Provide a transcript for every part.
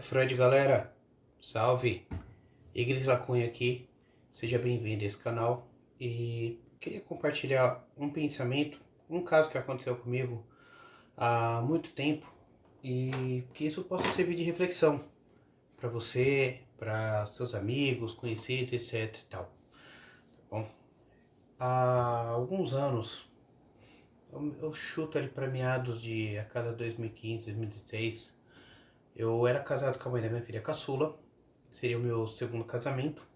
Fred, galera, salve! Igris Lacunha aqui, seja bem-vindo a esse canal e queria compartilhar um pensamento, um caso que aconteceu comigo há muito tempo e que isso possa servir de reflexão para você, para seus amigos, conhecidos, etc e tal. Bom, há alguns anos, eu chuto ali para meados de a cada 2015, 2016, eu era casado com a mãe da minha filha caçula. Seria o meu segundo casamento.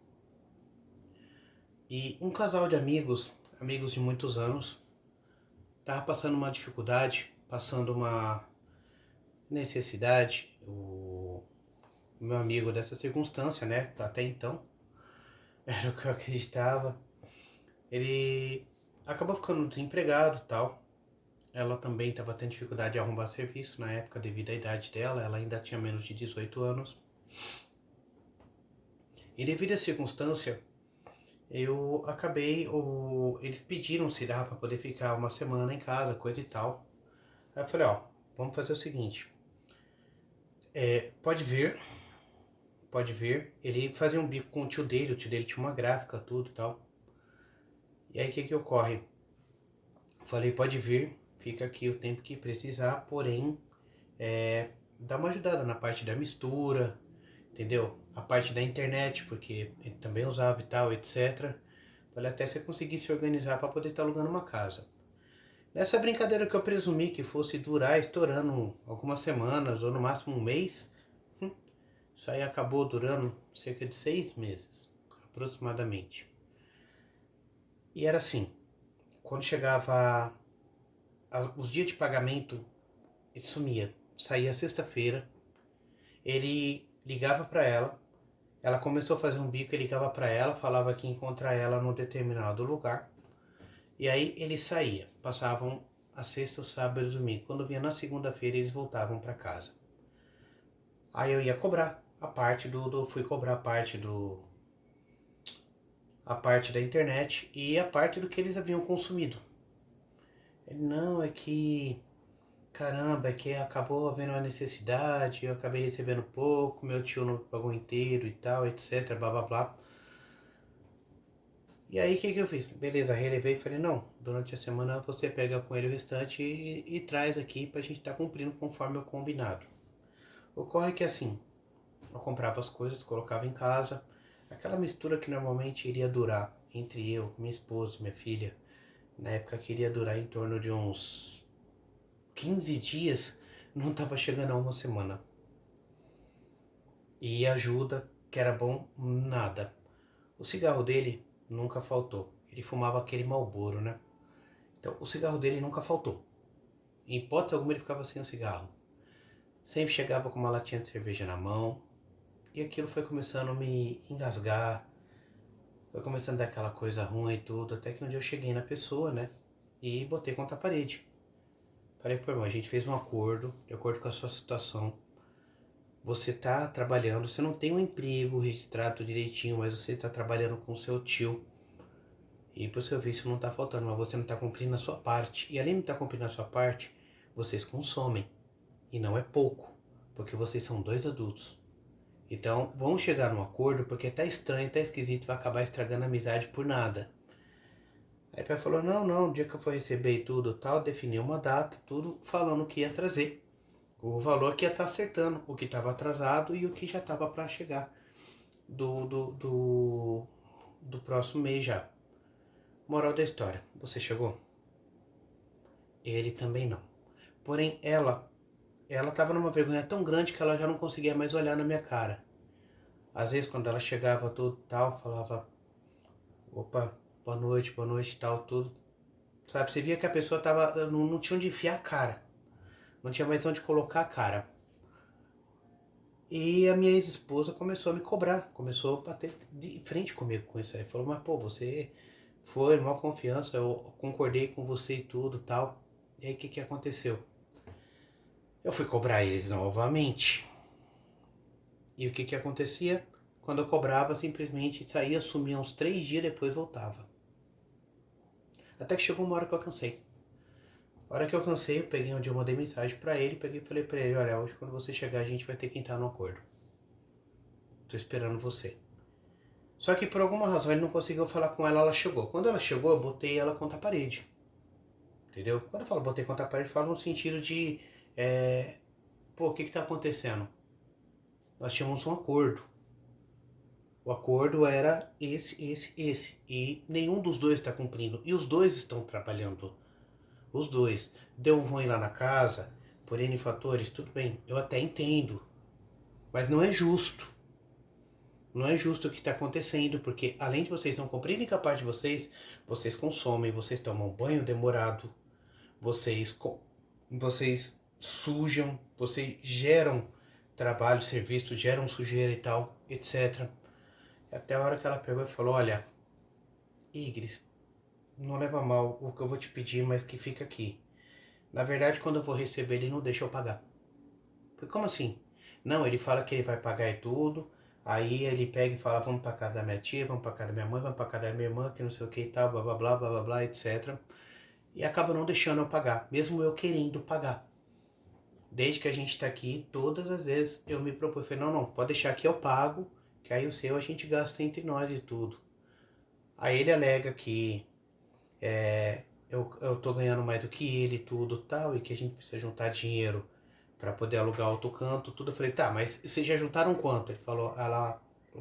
E um casal de amigos, amigos de muitos anos, tava passando uma dificuldade, passando uma necessidade. O meu amigo dessa circunstância, né, até então, era o que eu acreditava. Ele acabou ficando desempregado e tal. Ela também estava tendo dificuldade de arrumar serviço na época devido à idade dela. Ela ainda tinha menos de 18 anos. E devido à circunstância, eu acabei, eles pediram se dava para poder ficar uma semana em casa, coisa e tal. Aí eu falei, ó, vamos fazer o seguinte, pode vir, pode vir. Ele fazia um bico com o tio dele tinha uma gráfica, tudo e tal. E aí o que que ocorre? Falei, pode vir, fica aqui o tempo que precisar, porém, dá uma ajudada na parte da mistura, entendeu? A parte da internet, porque ele também usava e tal, etc. Falei, até você conseguir se organizar para poder estar alugando uma casa. Nessa brincadeira que eu presumi que fosse durar estourando algumas semanas ou no máximo um mês, isso aí acabou durando cerca de 6 meses, aproximadamente. E era assim, quando chegava os dias de pagamento, ele sumia. Saía sexta-feira, ele ligava para ela começou a fazer um bico, ele ligava para ela, falava que ia encontrar ela num determinado lugar. E aí ele saía, passavam a sexta, o sábado e o domingo. Quando vinha na segunda-feira, eles voltavam para casa. Aí eu ia cobrar a parte fui cobrar a parte da internet e a parte do que eles haviam consumido. Ele, não, é que, caramba, é que acabou havendo uma necessidade, eu acabei recebendo pouco, meu tio não pagou inteiro e tal, etc, blá blá blá. E aí o que que eu fiz? Beleza, relevei e falei, não, durante a semana você pega com ele o restante e traz aqui pra gente estar cumprindo conforme o combinado. Ocorre que assim, eu comprava as coisas, colocava em casa, aquela mistura que normalmente iria durar entre eu, minha esposa, minha filha, na época que iria durar em torno de uns 15 dias, não estava chegando a uma semana. E ajuda, que era bom, nada. O cigarro dele nunca faltou. Ele fumava aquele Marlboro, né? Então, o cigarro dele nunca faltou. Em hipótese alguma ele ficava sem o cigarro. Sempre chegava com uma latinha de cerveja na mão. E aquilo foi começando a me engasgar. Foi começando a dar aquela coisa ruim e tudo. Até que um dia eu cheguei na pessoa, né? E botei contra a parede. Falei, pô, irmão, a gente fez um acordo, de acordo com a sua situação. Você tá trabalhando, você não tem um emprego registrado direitinho, mas você tá trabalhando com o seu tio. E pro seu vício não tá faltando, mas você não tá cumprindo a sua parte. E além de não tá cumprindo a sua parte, vocês consomem. E não é pouco, porque vocês são dois adultos. Então, vamos chegar num acordo, porque tá estranho, tá esquisito, vai acabar estragando a amizade por nada. Aí o pai falou, não, o dia que eu for receber e tudo tal, definiu uma data, tudo falando que ia trazer. O valor que ia estar acertando, o que estava atrasado e o que já estava para chegar do próximo mês já. Moral da história, você chegou? Ele também não. Porém, ela estava numa vergonha tão grande que ela já não conseguia mais olhar na minha cara. Às vezes, quando ela chegava, tudo tal, falava, opa, boa noite, tal, tudo. Sabe, você via que a pessoa tava, não tinha onde enfiar a cara. Não tinha mais onde colocar a cara. E a minha ex-esposa começou a me cobrar, começou a bater de frente comigo com isso aí. Falou, mas pô, você foi, maior confiança, eu concordei com você e tudo tal. E aí o que que aconteceu? Eu fui cobrar eles novamente. E o que que acontecia? Quando eu cobrava, simplesmente saía, sumia uns 3 dias, depois voltava. Até que chegou uma hora que eu cansei. A hora que eu cansei, eu peguei um dia, eu mandei mensagem pra ele, peguei e falei pra ele, olha, hoje quando você chegar a gente vai ter que entrar no acordo. tô esperando você. Só que por alguma razão ele não conseguiu falar com ela, ela chegou. Quando ela chegou, eu botei ela contra a parede. Entendeu? Quando eu falo botei contra a parede, eu falo no sentido de... pô, o que tá acontecendo? Nós tínhamos um acordo. O acordo era esse. E nenhum dos dois está cumprindo. E os dois estão trabalhando. Os dois. Deu um ruim lá na casa, por N fatores, tudo bem. Eu até entendo. Mas não é justo. Não é justo o que está acontecendo, porque além de vocês não cumprirem com a parte de vocês, vocês consomem, vocês tomam banho demorado, vocês sujam, vocês geram trabalho, serviço, geram sujeira e tal, etc. Até a hora que ela pegou e falou, olha, Igris, não leva mal o que eu vou te pedir, mas que fica aqui. Na verdade, quando eu vou receber, ele não deixa eu pagar. Falei, como assim? Não, ele fala que ele vai pagar e tudo. Aí ele pega e fala, vamos pra casa da minha tia, vamos pra casa da minha mãe, vamos pra casa da minha irmã, que não sei o que e tal, blá blá blá blá blá blá, etc. E acaba não deixando eu pagar, mesmo eu querendo pagar. Desde que a gente tá aqui, todas as vezes eu me propus, falei, não, pode deixar que eu pago, que aí o seu a gente gasta entre nós e tudo. Aí ele alega que eu tô ganhando mais do que ele, tudo tal, e que a gente precisa juntar dinheiro para poder alugar outro canto, tudo. Eu falei, tá, mas vocês já juntaram quanto? Ele falou,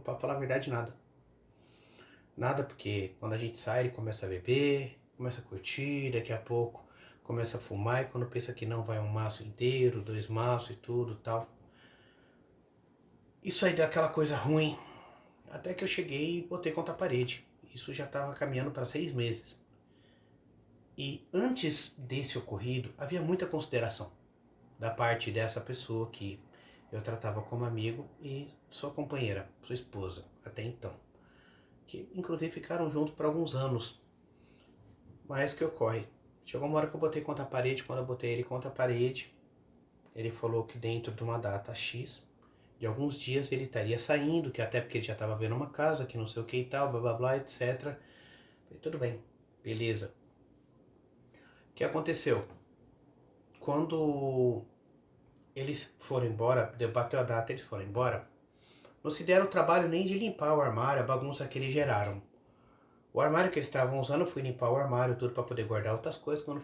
pra falar a verdade, nada. Nada, porque quando a gente sai, ele começa a beber, começa a curtir, daqui a pouco começa a fumar, e quando pensa que não, vai um maço inteiro, 2 maços e tudo tal. Isso aí deu aquela coisa ruim, até que eu cheguei e botei contra a parede. Isso já estava caminhando para 6 meses. E antes desse ocorrido, havia muita consideração da parte dessa pessoa que eu tratava como amigo e sua companheira, sua esposa, até então. Que inclusive ficaram juntos por alguns anos. Mas o que ocorre? Chegou uma hora que eu botei contra a parede, quando eu botei ele contra a parede, ele falou que dentro de uma data X, de alguns dias ele estaria saindo, que até porque ele já estava vendo uma casa, que não sei o que e tal, blá blá blá, etc. Falei, tudo bem, beleza. O que aconteceu? Quando eles foram embora, bateu a data, eles foram embora, não se deram o trabalho nem de limpar o armário, a bagunça que eles geraram. O armário que eles estavam usando, eu fui limpar o armário, tudo para poder guardar outras coisas. Quando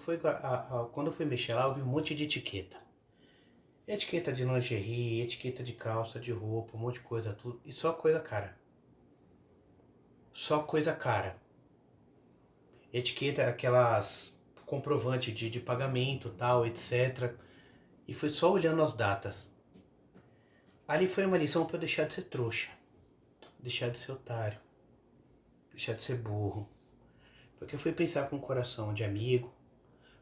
eu fui mexer lá, eu vi um monte de etiqueta. Etiqueta de lingerie, etiqueta de calça, de roupa, um monte de coisa, tudo. E só coisa cara. Só coisa cara. Etiqueta, aquelas comprovante de pagamento, tal, etc. E fui só olhando as datas. Ali foi uma lição para eu deixar de ser trouxa. Deixar de ser otário. Deixar de ser burro. Porque eu fui pensar com o coração de amigo.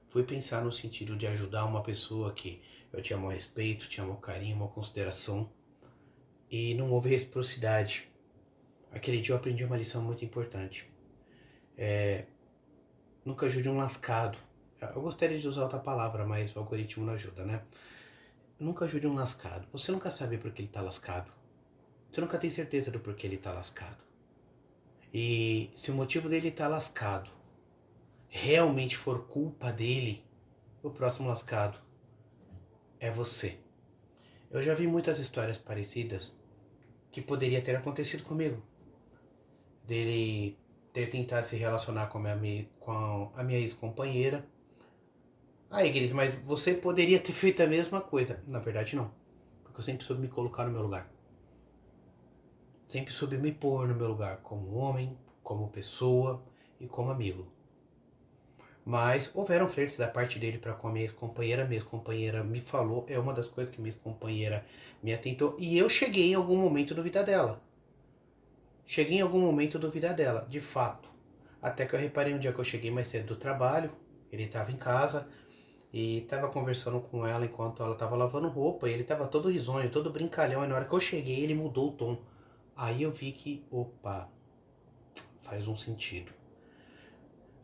Fui pensar no sentido de ajudar uma pessoa que eu tinha mau respeito, tinha mau carinho, mau consideração. E não houve reciprocidade. Aquele dia eu aprendi uma lição muito importante. Nunca ajude um lascado. Eu gostaria de usar outra palavra, mas o algoritmo não ajuda, né? Nunca ajude um lascado. Você nunca sabe por que ele tá lascado. Você nunca tem certeza do porquê ele tá lascado. E se o motivo dele tá lascado realmente for culpa dele, o próximo lascado é você. Eu já vi muitas histórias parecidas que poderia ter acontecido comigo. Dele ter tentado se relacionar com a minha ex-companheira. Ah, Igris, mas você poderia ter feito a mesma coisa. Na verdade, não. Porque eu sempre soube me colocar no meu lugar. Sempre soube me pôr no meu lugar, como homem, como pessoa e como amigo. Mas houveram flertes da parte dele para com a minha ex-companheira. Minha ex-companheira me falou, é uma das coisas que minha ex-companheira me atentou. E eu cheguei em algum momento a duvidar dela. Cheguei em algum momento a duvidar dela, de fato. Até que eu reparei um dia que eu cheguei mais cedo do trabalho, ele estava em casa e estava conversando com ela enquanto ela estava lavando roupa. E ele estava todo risonho, todo brincalhão. E na hora que eu cheguei, ele mudou o tom. Aí eu vi que, opa, faz um sentido.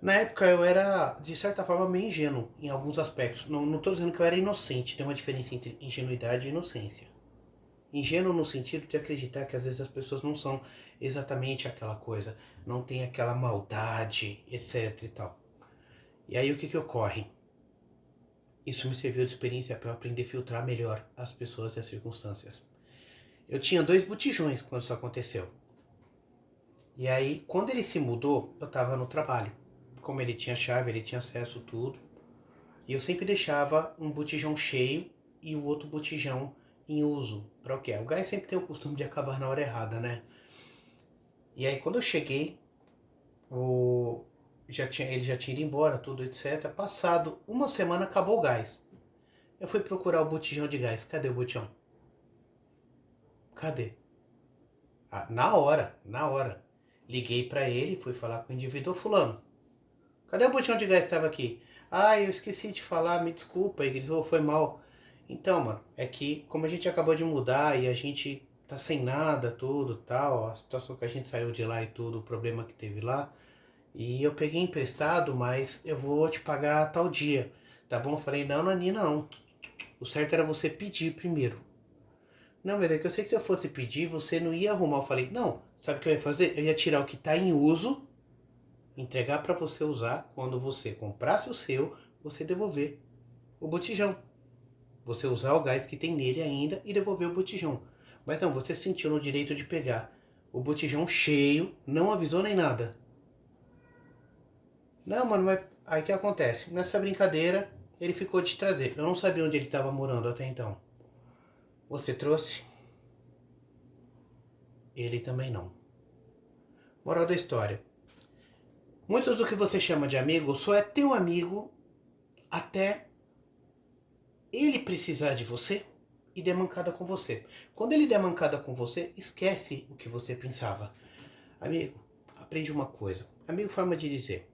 Na época eu era, de certa forma, meio ingênuo em alguns aspectos. Não estou dizendo que eu era inocente, tem uma diferença entre ingenuidade e inocência. Ingênuo no sentido de acreditar que às vezes as pessoas não são exatamente aquela coisa, não tem aquela maldade, etc e tal. E aí o que ocorre? Isso me serviu de experiência para eu aprender a filtrar melhor as pessoas e as circunstâncias. Eu tinha 2 botijões quando isso aconteceu. E aí, quando ele se mudou, eu tava no trabalho. Como ele tinha chave, ele tinha acesso a tudo. E eu sempre deixava um botijão cheio e o outro botijão em uso. Para o quê? O gás sempre tem o costume de acabar na hora errada, né? E aí, quando eu cheguei, ele já tinha ido embora, tudo, etc. Passado uma semana, acabou o gás. Eu fui procurar o botijão de gás. Cadê o botijão? Cadê? Ah, na hora. Liguei para ele, fui falar com o indivíduo. Ô, fulano, cadê o botijão de gás que estava aqui? Ah, eu esqueci de falar, me desculpa. Ele disse, foi mal. Então, mano, é que como a gente acabou de mudar e a gente tá sem nada, tudo, tal, a situação que a gente saiu de lá e tudo, o problema que teve lá, e eu peguei emprestado, mas eu vou te pagar tal dia, tá bom? Eu falei, não, Nani, não. O certo era você pedir primeiro. Não, mas é que eu sei que se eu fosse pedir, você não ia arrumar. Eu falei, não, sabe o que eu ia fazer? Eu ia tirar o que tá em uso, entregar para você usar, quando você comprasse o seu, você devolver o botijão. Você usar o gás que tem nele ainda e devolver o botijão. Mas não, você sentiu no direito de pegar o botijão cheio, não avisou nem nada. Não, mano, mas aí o que acontece? Nessa brincadeira, ele ficou de trazer. Eu não sabia onde ele estava morando até então. Você trouxe? Ele também não. Moral da história. Muitos do que você chama de amigo só é teu amigo até ele precisar de você e der mancada com você. Quando ele der mancada com você, esquece o que você pensava. Amigo, aprende uma coisa. Amigo, forma de dizer.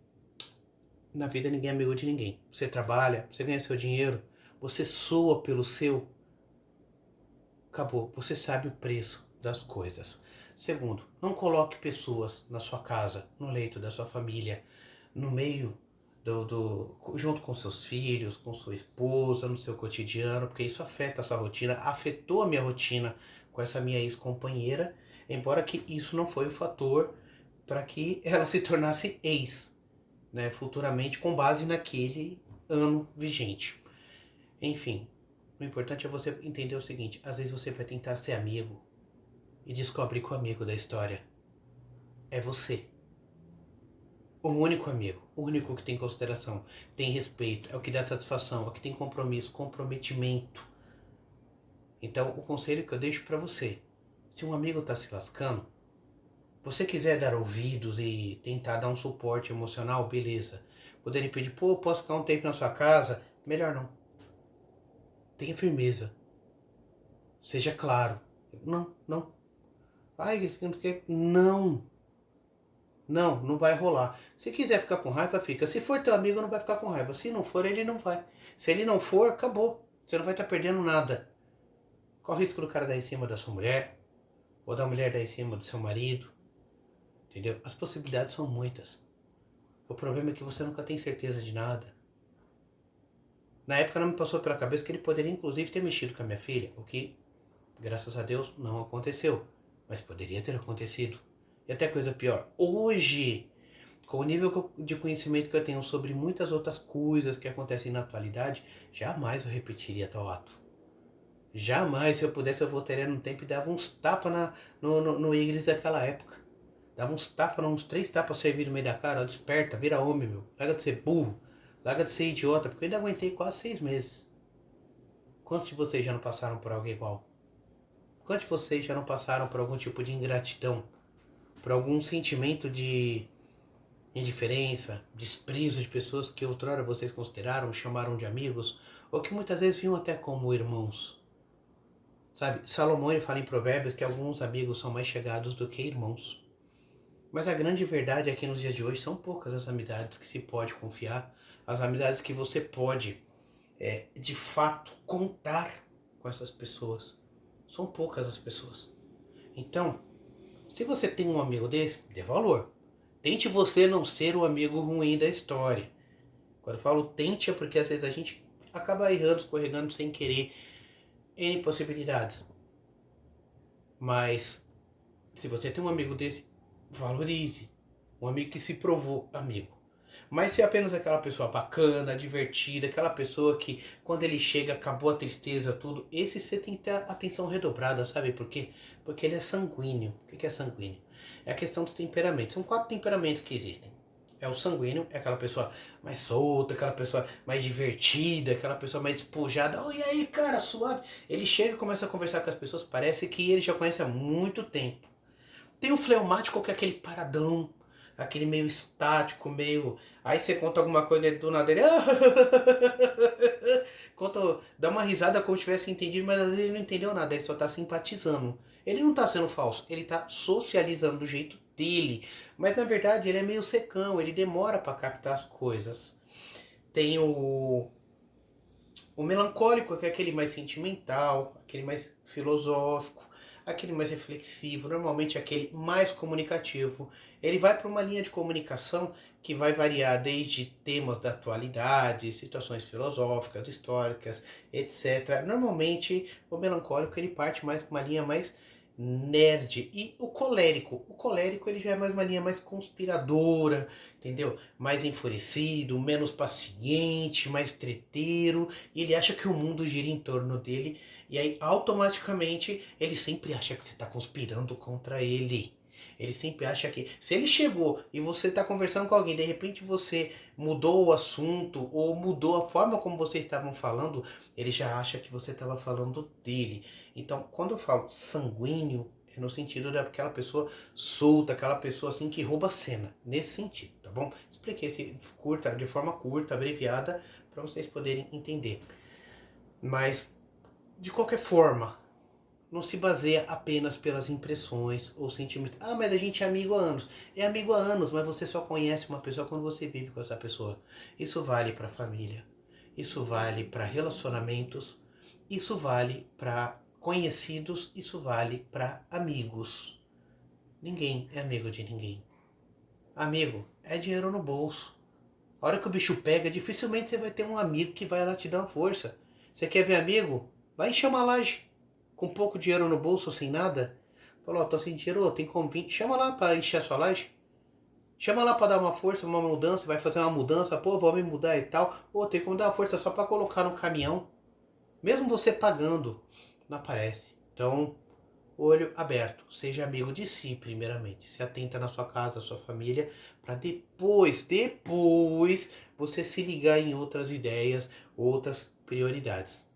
Na vida ninguém é amigo de ninguém. Você trabalha, você ganha seu dinheiro, você soa pelo seu. Acabou. Você sabe o preço das coisas. Segundo, não coloque pessoas na sua casa, no leito da sua família, no meio junto com seus filhos, com sua esposa, no seu cotidiano, porque isso afeta a sua rotina, afetou a minha rotina com essa minha ex-companheira, embora que isso não foi o fator para que ela se tornasse ex, né, futuramente com base naquele ano vigente. Enfim, o importante é você entender o seguinte, às vezes você vai tentar ser amigo e descobre que o amigo da história é você. O único amigo, o único que tem consideração, tem respeito, é o que dá satisfação, é o que tem compromisso, comprometimento. Então, o conselho que eu deixo para você, se um amigo tá se lascando, você quiser dar ouvidos e tentar dar um suporte emocional, beleza. Quando ele pedir, pô, posso ficar um tempo na sua casa? Melhor não. Tenha firmeza. Seja claro. Não, não. Ai, eles querem que... Não. Não, não vai rolar. Se quiser ficar com raiva, fica. Se for teu amigo, não vai ficar com raiva. Se não for, ele não vai. Se ele não for, acabou. Você não vai estar perdendo nada. Qual o risco do cara dar em cima da sua mulher? Ou da mulher dar em cima do seu marido? Entendeu? As possibilidades são muitas. O problema é que você nunca tem certeza de nada. Na época não me passou pela cabeça que ele poderia inclusive ter mexido com a minha filha, o que, graças a Deus, não aconteceu. Mas poderia ter acontecido. E até coisa pior. Hoje, com o nível de conhecimento que eu tenho sobre muitas outras coisas que acontecem na atualidade, jamais eu repetiria tal ato. Jamais, se eu pudesse, eu voltaria no tempo e dava uns tapas no Igris daquela época. Dava uns tapas, uns 3 tapas servidos no meio da cara. Ó, desperta, vira homem, meu. Larga de ser burro. Larga de ser idiota, porque eu ainda aguentei quase 6 meses. Quantos de vocês já não passaram por algo igual? Quantos de vocês já não passaram por algum tipo de ingratidão? Por algum sentimento de indiferença, desprezo de pessoas que outrora vocês consideraram, chamaram de amigos, ou que muitas vezes viam até como irmãos? Sabe, Salomão ele fala em Provérbios que alguns amigos são mais chegados do que irmãos. Mas a grande verdade é que nos dias de hoje são poucas as amizades que se pode confiar, as amizades que você pode, de fato, contar com essas pessoas. São poucas as pessoas. Então, se você tem um amigo desse, dê valor. Tente você não ser o amigo ruim da história. Quando eu falo tente é porque às vezes a gente acaba errando, escorregando sem querer N possibilidades. Mas se você tem um amigo desse, valorize. Um amigo que se provou amigo. Mas se é apenas aquela pessoa bacana, divertida, aquela pessoa que quando ele chega acabou a tristeza, tudo, esse você tem que ter atenção redobrada, sabe por quê? Porque ele é sanguíneo. O que é sanguíneo? É a questão dos temperamentos. São 4 temperamentos que existem. É o sanguíneo, é aquela pessoa mais solta, aquela pessoa mais divertida, aquela pessoa mais despojada. Oh, e aí, cara, suave. Ele chega e começa a conversar com as pessoas, parece que ele já conhece há muito tempo. Tem o fleumático, que é aquele paradão, aquele meio estático, meio. Aí você conta alguma coisa do nada ele. Conta, dá uma risada como se tivesse entendido, mas às vezes ele não entendeu nada, ele só tá simpatizando. Ele não tá sendo falso, ele tá socializando do jeito dele. Mas na verdade ele é meio secão, ele demora para captar as coisas. Tem o melancólico, que é aquele mais sentimental, aquele mais filosófico, aquele mais reflexivo, normalmente aquele mais comunicativo. Ele vai para uma linha de comunicação que vai variar desde temas da atualidade, situações filosóficas, históricas, etc. Normalmente o melancólico ele parte mais com uma linha mais nerd. E o colérico ele já é mais uma linha mais conspiradora, entendeu? Mais enfurecido, menos paciente, mais treteiro, e ele acha que o mundo gira em torno dele, e aí automaticamente ele sempre acha que você está conspirando contra ele. Ele sempre acha que se ele chegou e você está conversando com alguém, de repente você mudou o assunto ou mudou a forma como vocês estavam falando, ele já acha que você estava falando dele. Então, quando eu falo sanguíneo, é no sentido daquela pessoa solta, aquela pessoa assim que rouba a cena, nesse sentido, tá bom? Expliquei de forma curta, abreviada, para vocês poderem entender. Mas, de qualquer forma, não se baseia apenas pelas impressões ou sentimentos. Ah, mas a gente é amigo há anos. É amigo há anos, mas você só conhece uma pessoa quando você vive com essa pessoa. Isso vale para família, isso vale para relacionamentos, isso vale para conhecidos, isso vale para amigos. Ninguém é amigo de ninguém. Amigo é dinheiro no bolso. A hora que o bicho pega, dificilmente você vai ter um amigo que vai lá te dar uma força. Você quer ver amigo? Vai encher uma laje. Com pouco dinheiro no bolso, sem nada. Falou, tô sem dinheiro, tem como vir. Chama lá pra encher a sua laje. Chama lá pra dar uma força, uma mudança. Vai fazer uma mudança. Pô, vou me mudar e tal. Ou tem como dar uma força só pra colocar no caminhão. Mesmo você pagando, não aparece. Então, olho aberto. Seja amigo de si, primeiramente. Se atenta na sua casa, na sua família, para depois você se ligar em outras ideias, outras prioridades.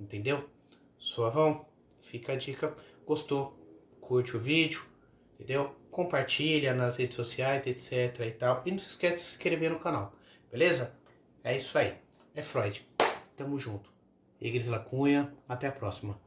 Entendeu? Suavão? Fica a dica. Gostou? Curte o vídeo, entendeu? Compartilha nas redes sociais, etc e tal. E não se esquece de se inscrever no canal. Beleza? É isso aí. É Freud. Tamo junto. Igreja Lacunha. Até a próxima.